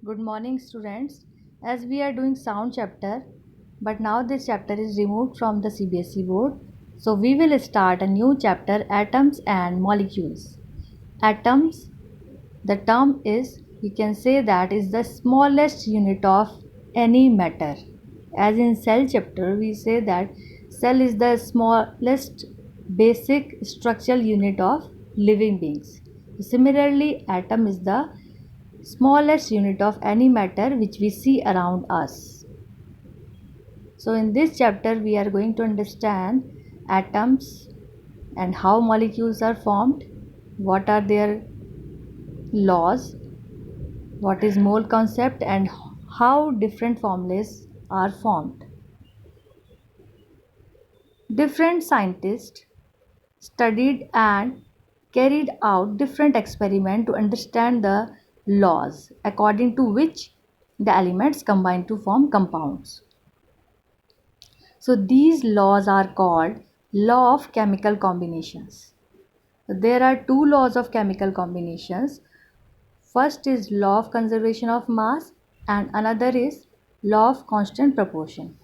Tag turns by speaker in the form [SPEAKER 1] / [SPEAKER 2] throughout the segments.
[SPEAKER 1] Good morning, students. As we are doing sound chapter, but now this chapter is removed from the CBSE board, so we will start a new chapter, atoms and molecules. Atoms, the term is, we can say that is the smallest unit of any matter. As in cell chapter, we say that cell is the smallest basic structural unit of living beings. Similarly, atom is the smallest unit of any matter which we see around us. So in this chapter we are going to understand atoms and how molecules are formed, what are their laws, what is mole concept, and how different formulas are formed. Different scientists studied and carried out different experiments to understand the laws according to which the elements combine to form compounds. So these laws are called law of chemical combinations. There are two laws of chemical combinations. First is law of conservation of mass and another is law of constant proportion.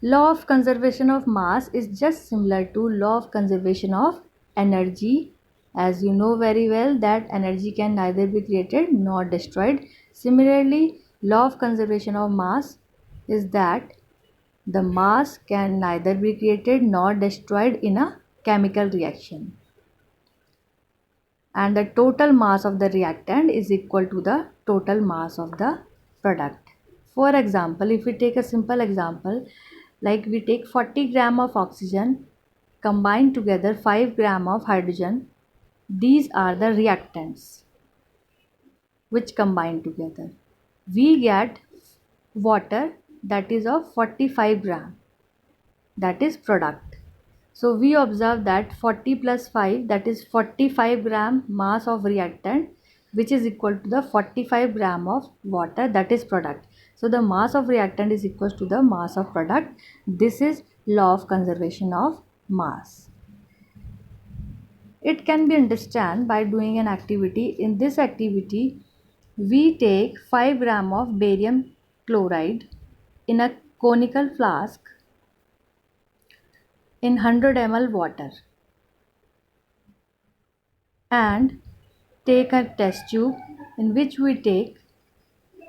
[SPEAKER 1] Law of conservation of mass is just similar to law of conservation of energy. As you know very well that energy can neither be created nor destroyed. Similarly, law of conservation of mass is that the mass can neither be created nor destroyed in a chemical reaction. And the total mass of the reactant is equal to the total mass of the product. For example, if we take a simple example, like we take 40 gram of oxygen, combine together 5 gram of hydrogen, these are the reactants which combine together. We get water that is of 45 gram, that is product. So we observe that 40 plus 5, that is 45 gram mass of reactant, which is equal to the 45 gram of water, that is product. So the mass of reactant is equal to the mass of product. This is law of conservation of mass. It can be understood by doing an activity. In this activity, we take 5 gram of barium chloride in a conical flask in 100 ml water and take a test tube in which we take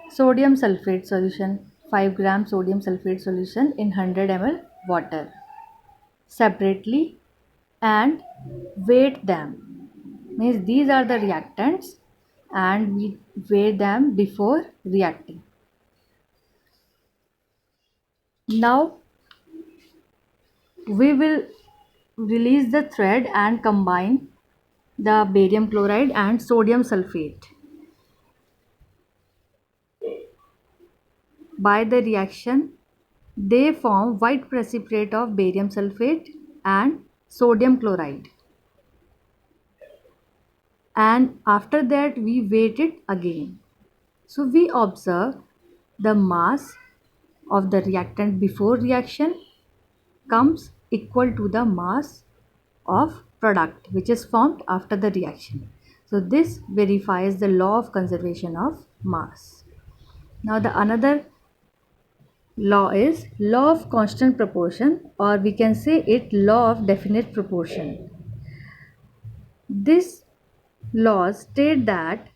[SPEAKER 1] sodium sulfate solution, 5 gram sodium sulfate solution in 100 ml water separately and weight them. Means these are the reactants and we weigh them before reacting. Now we will release the thread and combine the barium chloride and sodium sulfate. By the reaction, they form white precipitate of barium sulfate and sodium chloride. And after that we weight it again. So we observe the mass of the reactant before reaction comes equal to the mass of product which is formed after the reaction. So this verifies the law of conservation of mass. Now the another law is law of constant proportion, or we can say it law of definite proportion. This law states that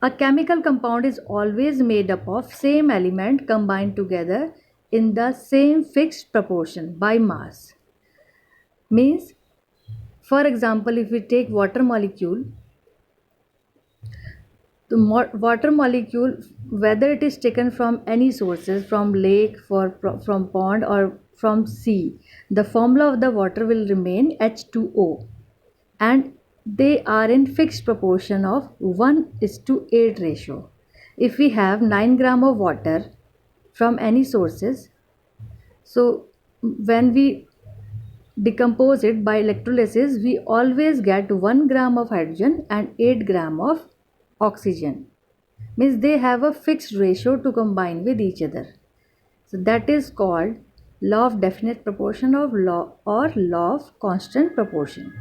[SPEAKER 1] a chemical compound is always made up of same element combined together in the same fixed proportion by mass. Means, for example, if we take water molecule, the water molecule, whether it is taken from any sources, from lake, from pond or from sea, the formula of the water will remain H2O and they are in fixed proportion of 1:8 ratio. If we have 9 gram of water from any sources, so when we decompose it by electrolysis, we always get 1 gram of hydrogen and 8 gram of oxygen. Means they have a fixed ratio to combine with each other. So that is called law of definite proportion of law or law of constant proportion.